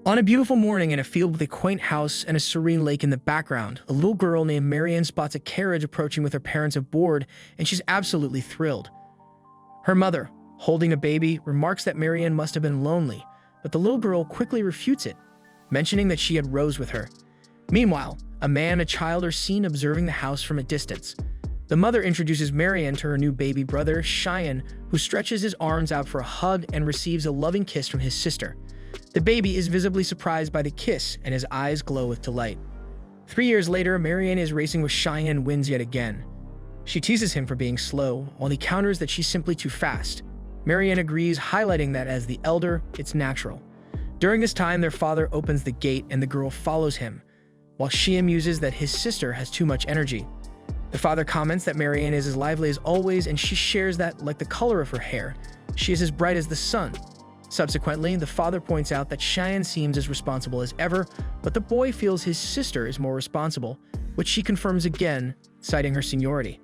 On a beautiful morning in a field with a quaint house and a serene lake in the background, a little girl named Marianne spots a carriage approaching with her parents aboard, and she's absolutely thrilled. Her mother, holding a baby, remarks that Marianne must have been lonely, but the little girl quickly refutes it, mentioning that she had Rose with her. Meanwhile, a man and a child are seen observing the house from a distance. The mother introduces Marianne to her new baby brother, Cheyenne, who stretches his arms out for a hug and receives a loving kiss from his sister. The baby is visibly surprised by the kiss, and his eyes glow with delight. 3 years later, Marianne is racing with Cheyenne and wins yet again. She teases him for being slow, while he counters that she's simply too fast. Marianne agrees, highlighting that as the elder, it's natural. During this time, their father opens the gate and the girl follows him, while she muses that his sister has too much energy. The father comments that Marianne is as lively as always, and she shares that, like the color of her hair, she is as bright as the sun. Subsequently, the father points out that Cheyenne seems as responsible as ever, but the boy feels his sister is more responsible, which she confirms again, citing her seniority.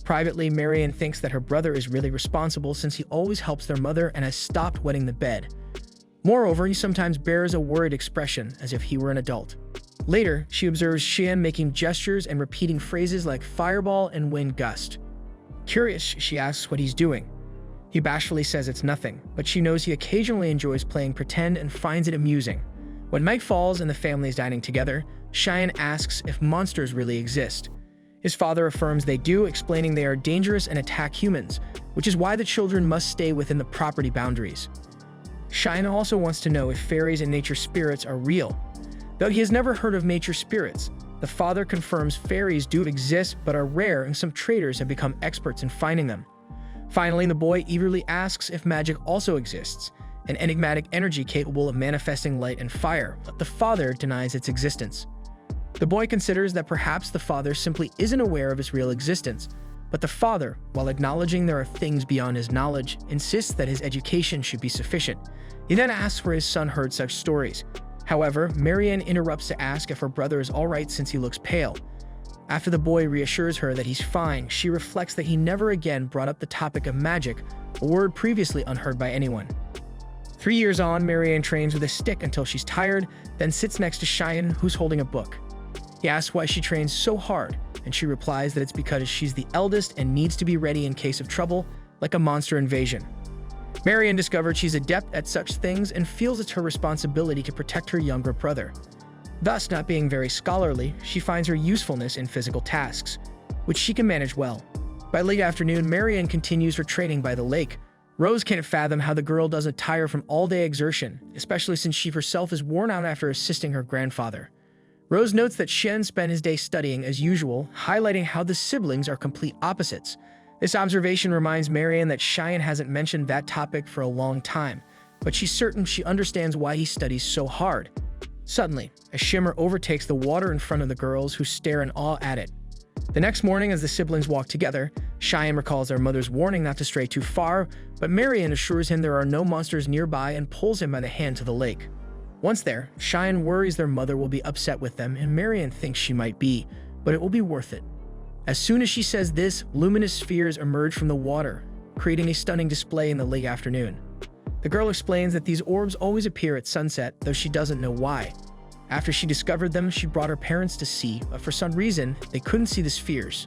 Privately, Marianne thinks that her brother is really responsible since he always helps their mother and has stopped wetting the bed. Moreover, he sometimes bears a worried expression as if he were an adult. Later, she observes Cheyenne making gestures and repeating phrases like fireball and wind gust. Curious, she asks what he's doing. He bashfully says it's nothing, but she knows he occasionally enjoys playing pretend and finds it amusing. When night falls and the family is dining together, Cheyenne asks if monsters really exist. His father affirms they do, explaining they are dangerous and attack humans, which is why the children must stay within the property boundaries. Cheyenne also wants to know if fairies and nature spirits are real. Though he has never heard of nature spirits, the father confirms fairies do exist but are rare, and some traders have become experts in finding them. Finally, the boy eagerly asks if magic also exists, an enigmatic energy capable of manifesting light and fire, but the father denies its existence. The boy considers that perhaps the father simply isn't aware of its real existence, but the father, while acknowledging there are things beyond his knowledge, insists that his education should be sufficient. He then asks where his son heard such stories. However, Marianne interrupts to ask if her brother is alright since he looks pale. After the boy reassures her that he's fine, she reflects that he never again brought up the topic of magic, a word previously unheard by anyone. 3 years on, Marianne trains with a stick until she's tired, then sits next to Cheyenne, who's holding a book. He asks why she trains so hard, and she replies that it's because she's the eldest and needs to be ready in case of trouble, like a monster invasion. Marianne discovers she's adept at such things and feels it's her responsibility to protect her younger brother. Thus, not being very scholarly, she finds her usefulness in physical tasks, which she can manage well. By late afternoon, Marianne continues her training by the lake. Rose can't fathom how the girl doesn't tire from all-day exertion, especially since she herself is worn out after assisting her grandfather. Rose notes that Shen spent his day studying as usual, highlighting how the siblings are complete opposites. This observation reminds Marianne that Cheyenne hasn't mentioned that topic for a long time, but she's certain she understands why he studies so hard. Suddenly, a shimmer overtakes the water in front of the girls, who stare in awe at it. The next morning, as the siblings walk together, Cheyenne recalls their mother's warning not to stray too far, but Marianne assures him there are no monsters nearby and pulls him by the hand to the lake. Once there, Cheyenne worries their mother will be upset with them, and Marianne thinks she might be, but it will be worth it. As soon as she says this, luminous spheres emerge from the water, creating a stunning display in the late afternoon. The girl explains that these orbs always appear at sunset, though she doesn't know why. After she discovered them, she brought her parents to see, but for some reason, they couldn't see the spheres.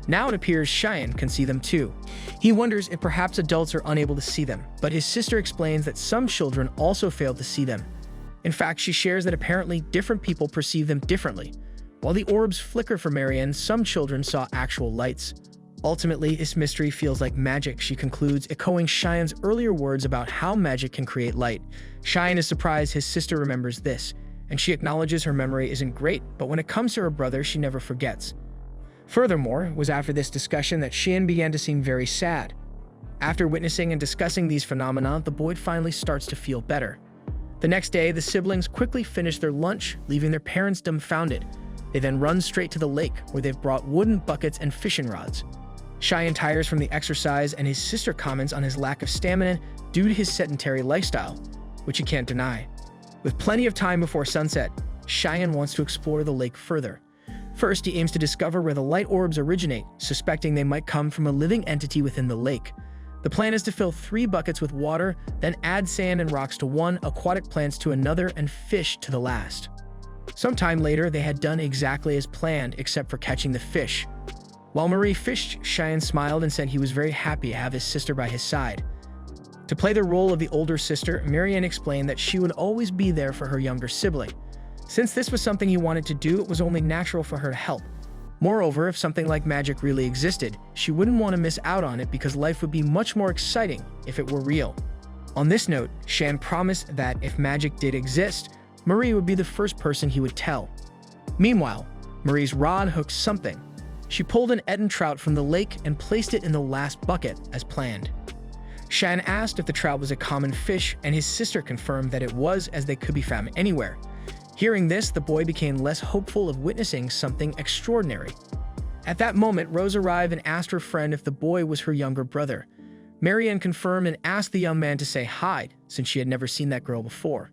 Now it appears Cheyenne can see them too. He wonders if perhaps adults are unable to see them, but his sister explains that some children also fail to see them. In fact, she shares that apparently different people perceive them differently. While the orbs flicker for Marianne, some children saw actual lights. Ultimately, this mystery feels like magic, she concludes, echoing Cheyenne's earlier words about how magic can create light. Cheyenne is surprised his sister remembers this, and she acknowledges her memory isn't great, but when it comes to her brother, she never forgets. Furthermore, it was after this discussion that Cheyenne began to seem very sad. After witnessing and discussing these phenomena, the boy finally starts to feel better. The next day, the siblings quickly finish their lunch, leaving their parents dumbfounded. They then run straight to the lake, where they've brought wooden buckets and fishing rods. Cheyenne tires from the exercise, and his sister comments on his lack of stamina due to his sedentary lifestyle, which he can't deny. With plenty of time before sunset, Cheyenne wants to explore the lake further. First, he aims to discover where the light orbs originate, suspecting they might come from a living entity within the lake. The plan is to fill 3 buckets with water, then add sand and rocks to one, aquatic plants to another, and fish to the last. Sometime later, they had done exactly as planned, except for catching the fish. While Marie fished, Cheyenne smiled and said he was very happy to have his sister by his side. To play the role of the older sister, Marianne explained that she would always be there for her younger sibling. Since this was something he wanted to do, it was only natural for her to help. Moreover, if something like magic really existed, she wouldn't want to miss out on it because life would be much more exciting if it were real. On this note, Cheyenne promised that if magic did exist, Marie would be the first person he would tell. Meanwhile, Marie's rod hooked something. She pulled an Eden trout from the lake and placed it in the last bucket as planned. Cheyenne asked if the trout was a common fish, and his sister confirmed that it was, as they could be found anywhere. Hearing this, the boy became less hopeful of witnessing something extraordinary. At that moment, Rose arrived and asked her friend if the boy was her younger brother. Marianne confirmed and asked the young man to say hi, since she had never seen that girl before.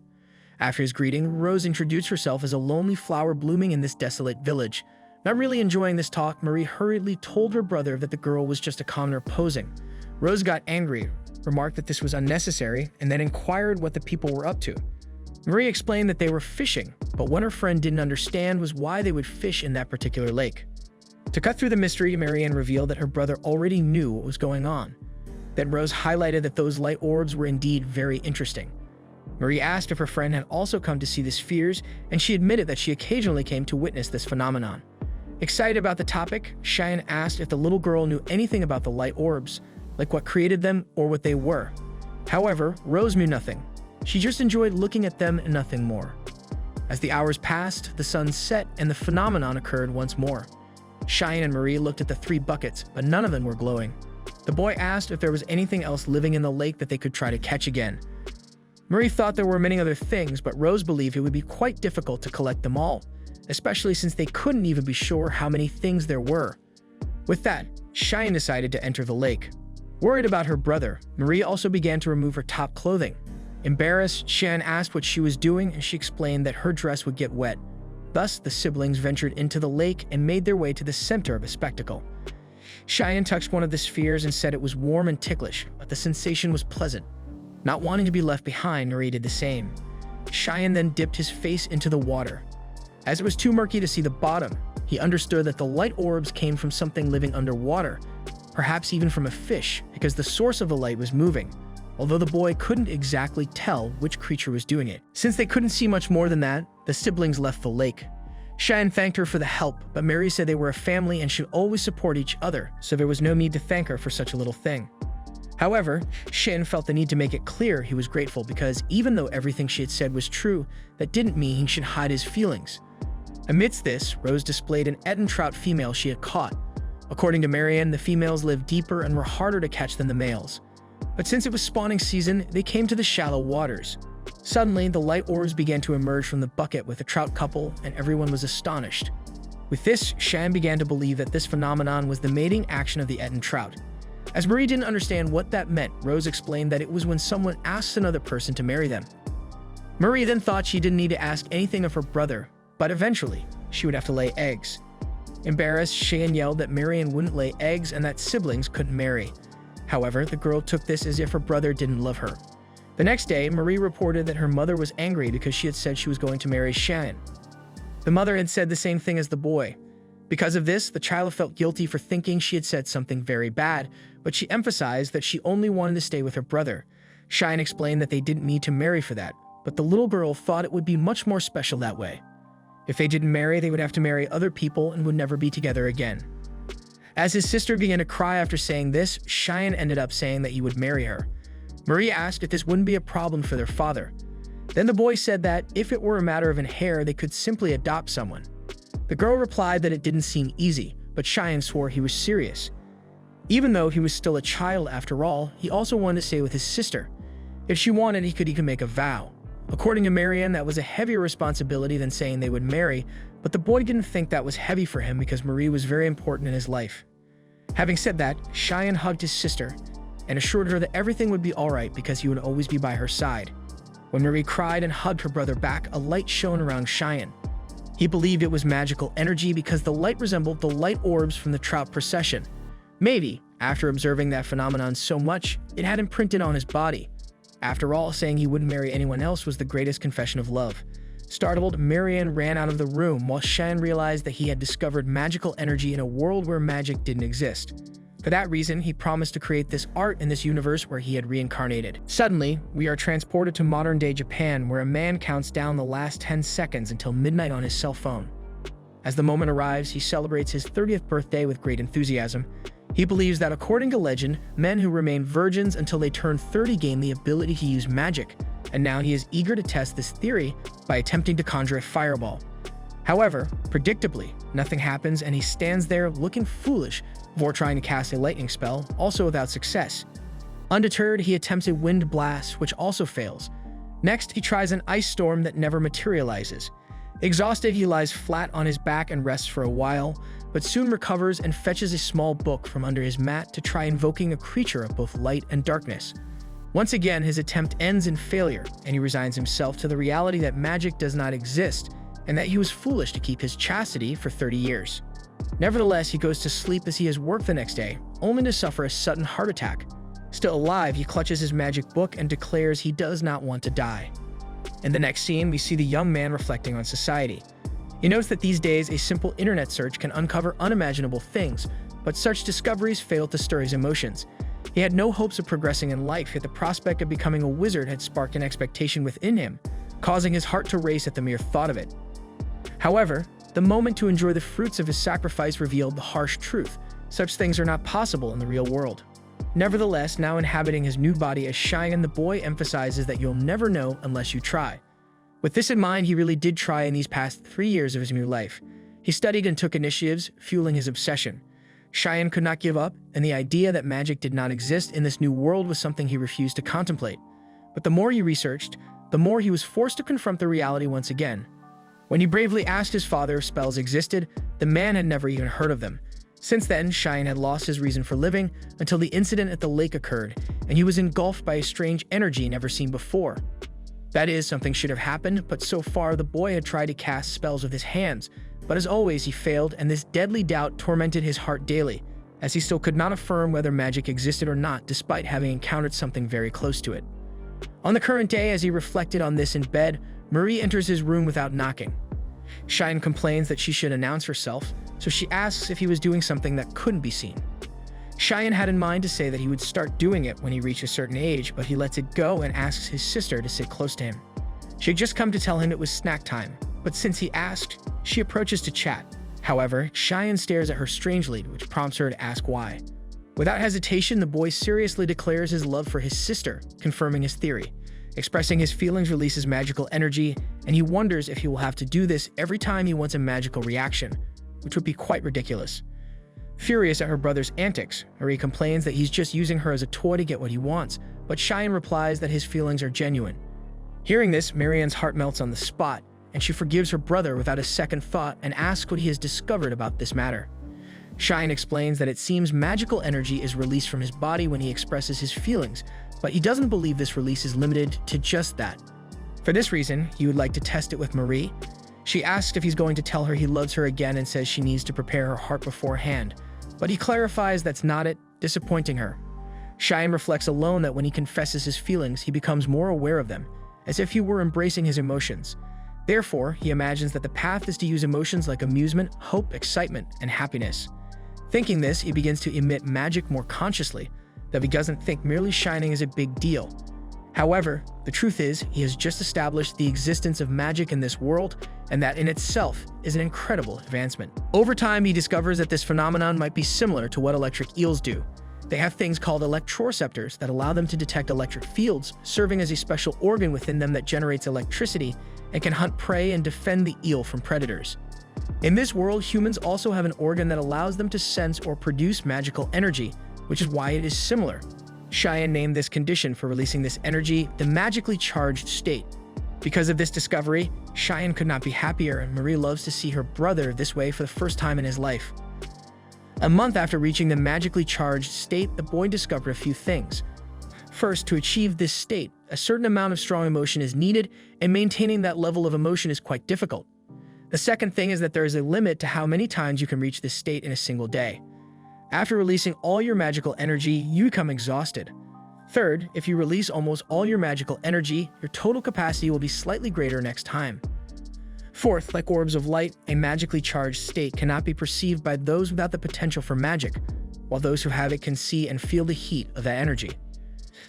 After his greeting, Rose introduced herself as a lonely flower blooming in this desolate village. Not really enjoying this talk, Marie hurriedly told her brother that the girl was just a commoner posing. Rose got angry, remarked that this was unnecessary, and then inquired what the people were up to. Marie explained that they were fishing, but what her friend didn't understand was why they would fish in that particular lake. To cut through the mystery, Marianne revealed that her brother already knew what was going on. Then Rose highlighted that those light orbs were indeed very interesting. Marie asked if her friend had also come to see the spheres, and she admitted that she occasionally came to witness this phenomenon. Excited about the topic, Cheyenne asked if the little girl knew anything about the light orbs, like what created them or what they were. However, Rose knew nothing. She just enjoyed looking at them and nothing more. As the hours passed, the sun set and the phenomenon occurred once more. Cheyenne and Marie looked at the 3 buckets, but none of them were glowing. The boy asked if there was anything else living in the lake that they could try to catch again. Marie thought there were many other things, but Rose believed it would be quite difficult to collect them all, especially since they couldn't even be sure how many things there were. With that, Cheyenne decided to enter the lake. Worried about her brother, Marie also began to remove her top clothing. Embarrassed, Cheyenne asked what she was doing, and she explained that her dress would get wet. Thus, the siblings ventured into the lake and made their way to the center of a spectacle. Cheyenne touched one of the spheres and said it was warm and ticklish, but the sensation was pleasant. Not wanting to be left behind, Marie did the same. Cheyenne then dipped his face into the water. As it was too murky to see the bottom, he understood that the light orbs came from something living underwater, perhaps even from a fish, because the source of the light was moving, although the boy couldn't exactly tell which creature was doing it. Since they couldn't see much more than that, the siblings left the lake. Cheyenne thanked her for the help, but Mary said they were a family and should always support each other, so there was no need to thank her for such a little thing. However, Cheyenne felt the need to make it clear he was grateful because even though everything she had said was true, that didn't mean he should hide his feelings. Amidst this, Rose displayed an Eden trout female she had caught. According to Marianne, the females lived deeper and were harder to catch than the males. But since it was spawning season, they came to the shallow waters. Suddenly, the light orbs began to emerge from the bucket with the trout couple, and everyone was astonished. With this, Cheyenne began to believe that this phenomenon was the mating action of the Eden trout. As Marie didn't understand what that meant, Rose explained that it was when someone asked another person to marry them. Marie then thought she didn't need to ask anything of her brother, but eventually, she would have to lay eggs. Embarrassed, Cheyenne yelled that Marianne wouldn't lay eggs and that siblings couldn't marry. However, the girl took this as if her brother didn't love her. The next day, Marie reported that her mother was angry because she had said she was going to marry Cheyenne. The mother had said the same thing as the boy. Because of this, the child felt guilty for thinking she had said something very bad, but she emphasized that she only wanted to stay with her brother. Cheyenne explained that they didn't need to marry for that, but the little girl thought it would be much more special that way. If they didn't marry, they would have to marry other people and would never be together again. As his sister began to cry after saying this, Cheyenne ended up saying that he would marry her. Marie asked if this wouldn't be a problem for their father. Then the boy said that if it were a matter of an heir, they could simply adopt someone. The girl replied that it didn't seem easy, but Cheyenne swore he was serious. Even though he was still a child after all, he also wanted to stay with his sister. If she wanted, he could even make a vow. According to Marianne, that was a heavier responsibility than saying they would marry, but the boy didn't think that was heavy for him because Marie was very important in his life. Having said that, Cheyenne hugged his sister and assured her that everything would be alright because he would always be by her side. When Marie cried and hugged her brother back, a light shone around Cheyenne. He believed it was magical energy because the light resembled the light orbs from the trout procession. Maybe, after observing that phenomenon so much, it had imprinted on his body. After all, saying he wouldn't marry anyone else was the greatest confession of love. Startled, Marianne ran out of the room while Cheyenne realized that he had discovered magical energy in a world where magic didn't exist. For that reason, he promised to create this art in this universe where he had reincarnated. Suddenly, we are transported to modern-day Japan, where a man counts down the last 10 seconds until midnight on his cell phone. As the moment arrives, he celebrates his 30th birthday with great enthusiasm. He believes that, according to legend, men who remain virgins until they turn 30 gain the ability to use magic, and now he is eager to test this theory by attempting to conjure a fireball. However, predictably, nothing happens and he stands there looking foolish before trying to cast a lightning spell, also without success. Undeterred, he attempts a wind blast, which also fails. Next, he tries an ice storm that never materializes. Exhausted, he lies flat on his back and rests for a while, but soon recovers and fetches a small book from under his mat to try invoking a creature of both light and darkness. Once again, his attempt ends in failure, and he resigns himself to the reality that magic does not exist, and that he was foolish to keep his chastity for 30 years. Nevertheless, he goes to sleep as he has work the next day, only to suffer a sudden heart attack. Still alive, he clutches his magic book and declares he does not want to die. In the next scene, we see the young man reflecting on society. He notes that these days, a simple internet search can uncover unimaginable things, but such discoveries fail to stir his emotions. He had no hopes of progressing in life, yet the prospect of becoming a wizard had sparked an expectation within him, causing his heart to race at the mere thought of it. However, the moment to enjoy the fruits of his sacrifice revealed the harsh truth. Such things are not possible in the real world. Nevertheless, now inhabiting his new body as Cheyenne, the boy emphasizes that you'll never know unless you try. With this in mind, he really did try in these past 3 years of his new life. He studied and took initiatives, fueling his obsession. Cheyenne could not give up, and the idea that magic did not exist in this new world was something he refused to contemplate. But the more he researched, the more he was forced to confront the reality once again. When he bravely asked his father if spells existed, the man had never even heard of them. Since then, Cheyenne had lost his reason for living until the incident at the lake occurred, and he was engulfed by a strange energy never seen before. That is, something should have happened, but so far the boy had tried to cast spells with his hands, but as always he failed, and this deadly doubt tormented his heart daily, as he still could not affirm whether magic existed or not despite having encountered something very close to it. On the current day, as he reflected on this in bed, Marie enters his room without knocking. Cheyenne complains that she should announce herself, so she asks if he was doing something that couldn't be seen. Cheyenne had in mind to say that he would start doing it when he reached a certain age, but he lets it go and asks his sister to sit close to him. She had just come to tell him it was snack time, but since he asked, she approaches to chat. However, Cheyenne stares at her strangely, which prompts her to ask why. Without hesitation, the boy seriously declares his love for his sister, confirming his theory. Expressing his feelings releases magical energy, and he wonders if he will have to do this every time he wants a magical reaction, which would be quite ridiculous. Furious at her brother's antics, Marie complains that he's just using her as a toy to get what he wants, but Cheyenne replies that his feelings are genuine. Hearing this, Marianne's heart melts on the spot, and she forgives her brother without a second thought and asks what he has discovered about this matter. Cheyenne explains that it seems magical energy is released from his body when he expresses his feelings, but he doesn't believe this release is limited to just that. For this reason, he would like to test it with Marie. She asks if he's going to tell her he loves her again and says she needs to prepare her heart beforehand, but he clarifies that's not it, disappointing her. Cheyenne reflects alone that when he confesses his feelings, he becomes more aware of them, as if he were embracing his emotions. Therefore, he imagines that the path is to use emotions like amusement, hope, excitement, and happiness. Thinking this, he begins to emit magic more consciously, though he doesn't think merely shining is a big deal. However, the truth is, he has just established the existence of magic in this world, and that in itself is an incredible advancement. Over time, he discovers that this phenomenon might be similar to what electric eels do. They have things called electroreceptors that allow them to detect electric fields, serving as a special organ within them that generates electricity and can hunt prey and defend the eel from predators. In this world, humans also have an organ that allows them to sense or produce magical energy, which is why it is similar. Cheyenne named this condition for releasing this energy the magically charged state. Because of this discovery, Cheyenne could not be happier, and Marie loves to see her brother this way for the first time in his life. A month after reaching the magically charged state, the boy discovered a few things. First, to achieve this state, a certain amount of strong emotion is needed, and maintaining that level of emotion is quite difficult. The second thing is that there is a limit to how many times you can reach this state in a single day. After releasing all your magical energy, you become exhausted. Third, if you release almost all your magical energy, your total capacity will be slightly greater next time. Fourth, like orbs of light, a magically charged state cannot be perceived by those without the potential for magic, while those who have it can see and feel the heat of that energy.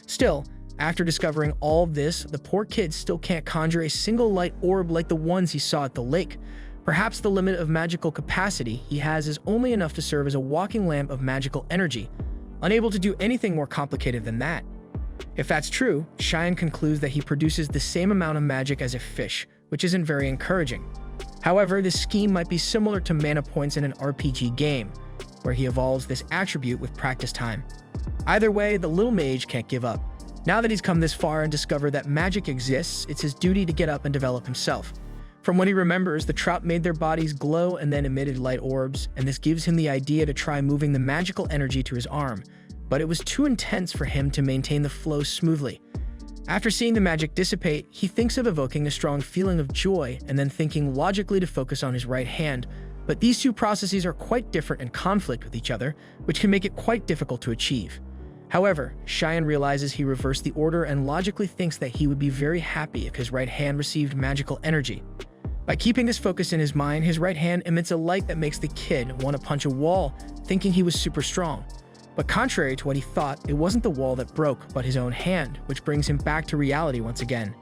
Still, after discovering all of this, the poor kid still can't conjure a single light orb like the ones he saw at the lake. Perhaps the limit of magical capacity he has is only enough to serve as a walking lamp of magical energy, unable to do anything more complicated than that. If that's true, Cheyenne concludes that he produces the same amount of magic as a fish, which isn't very encouraging. However, this scheme might be similar to mana points in an RPG game, where he evolves this attribute with practice time. Either way, the little mage can't give up. Now that he's come this far and discovered that magic exists, it's his duty to get up and develop himself. From what he remembers, the trout made their bodies glow and then emitted light orbs, and this gives him the idea to try moving the magical energy to his arm, but it was too intense for him to maintain the flow smoothly. After seeing the magic dissipate, he thinks of evoking a strong feeling of joy and then thinking logically to focus on his right hand, but these two processes are quite different and conflict with each other, which can make it quite difficult to achieve. However, Cheyenne realizes he reversed the order and logically thinks that he would be very happy if his right hand received magical energy. By keeping this focus in his mind, his right hand emits a light that makes the kid want to punch a wall, thinking he was super strong. But contrary to what he thought, it wasn't the wall that broke, but his own hand, which brings him back to reality once again.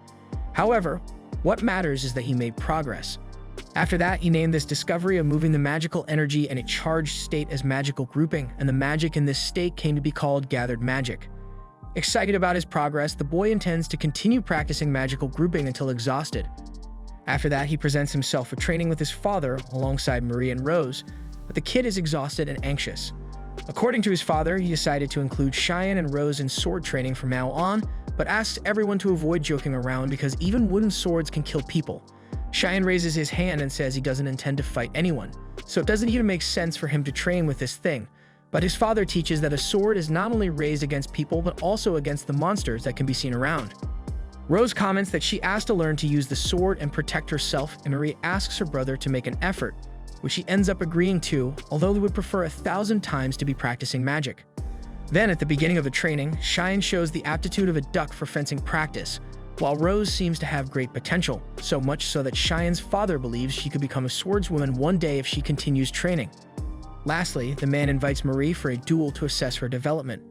However, what matters is that he made progress. After that, he named this discovery of moving the magical energy in a charged state as magical grouping, and the magic in this state came to be called gathered magic. Excited about his progress, the boy intends to continue practicing magical grouping until exhausted. After that, he presents himself for training with his father alongside Marie and Rose, but the kid is exhausted and anxious. According to his father, he decided to include Cheyenne and Rose in sword training from now on, but asks everyone to avoid joking around because even wooden swords can kill people. Cheyenne raises his hand and says he doesn't intend to fight anyone, so it doesn't even make sense for him to train with this thing. But his father teaches that a sword is not only raised against people but also against the monsters that can be seen around. Rose comments that she asked to learn to use the sword and protect herself, and Marie asks her brother to make an effort, which he ends up agreeing to, although they would prefer 1,000 times to be practicing magic. Then, at the beginning of the training, Cheyenne shows the aptitude of a duck for fencing practice, while Rose seems to have great potential, so much so that Cheyenne's father believes she could become a swordswoman one day if she continues training. Lastly, the man invites Marie for a duel to assess her development.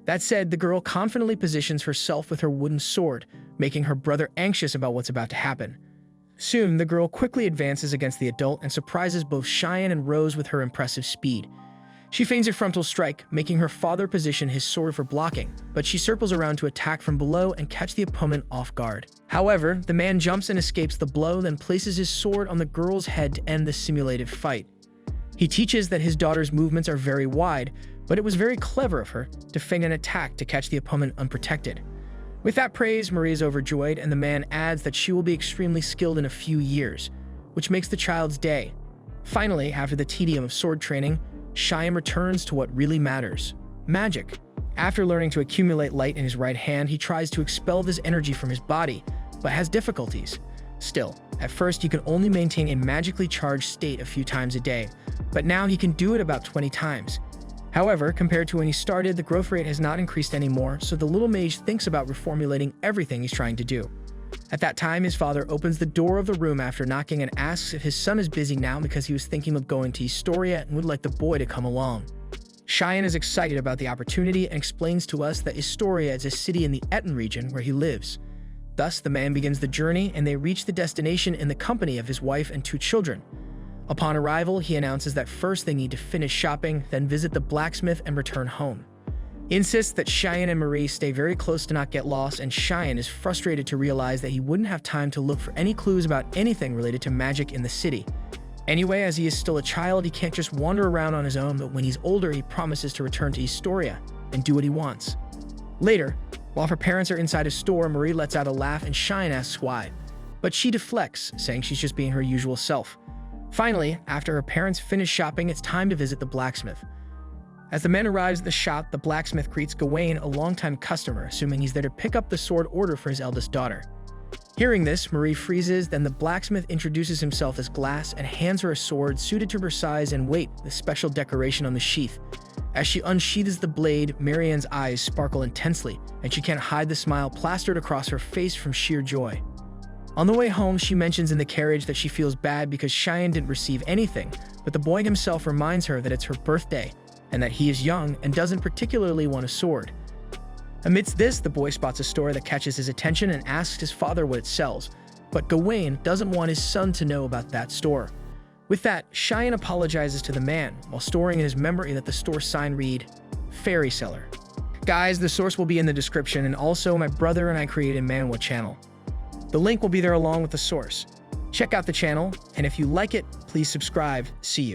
That said, the girl confidently positions herself with her wooden sword, making her brother anxious about what's about to happen. Soon, the girl quickly advances against the adult and surprises both Cheyenne and Rose with her impressive speed. She feigns a frontal strike, making her father position his sword for blocking, but she circles around to attack from below and catch the opponent off guard. However, the man jumps and escapes the blow, then places his sword on the girl's head to end the simulated fight. He teaches that his daughter's movements are very wide, but it was very clever of her to feign an attack to catch the opponent unprotected. With that praise, Marie is overjoyed, and the man adds that she will be extremely skilled in a few years, which makes the child's day. Finally, after the tedium of sword training, Cheyenne returns to what really matters: magic. After learning to accumulate light in his right hand, he tries to expel this energy from his body, but has difficulties. Still, at first he can only maintain a magically charged state a few times a day, but now he can do it about 20 times. However, compared to when he started, the growth rate has not increased anymore, so the little mage thinks about reformulating everything he's trying to do. At that time, his father opens the door of the room after knocking and asks if his son is busy now because he was thinking of going to Historia and would like the boy to come along. Cheyenne is excited about the opportunity and explains to us that Historia is a city in the Etten region where he lives. Thus, the man begins the journey and they reach the destination in the company of his wife and 2 children. Upon arrival, he announces that first they need to finish shopping, then visit the blacksmith and return home. He insists that Cheyenne and Marie stay very close to not get lost, and Cheyenne is frustrated to realize that he wouldn't have time to look for any clues about anything related to magic in the city. Anyway, as he is still a child, he can't just wander around on his own, but when he's older, he promises to return to Historia and do what he wants. Later, while her parents are inside a store, Marie lets out a laugh and Cheyenne asks why, but she deflects, saying she's just being her usual self. Finally, after her parents finish shopping, it's time to visit the blacksmith. As the man arrives at the shop, the blacksmith greets Gawain, a longtime customer, assuming he's there to pick up the sword order for his eldest daughter. Hearing this, Marie freezes, then the blacksmith introduces himself as Glass and hands her a sword suited to her size and weight, with special decoration on the sheath. As she unsheathes the blade, Marianne's eyes sparkle intensely, and she can't hide the smile plastered across her face from sheer joy. On the way home, she mentions in the carriage that she feels bad because Cheyenne didn't receive anything, but the boy himself reminds her that it's her birthday, and that he is young and doesn't particularly want a sword. Amidst this, the boy spots a store that catches his attention and asks his father what it sells, but Gawain doesn't want his son to know about that store. With that, Cheyenne apologizes to the man, while storing in his memory that the store sign read, Fairy Seller. Guys, the source will be in the description, and also my brother and I created a manhwa channel. The link will be there along with the source. Check out the channel, and if you like it, please subscribe. See you.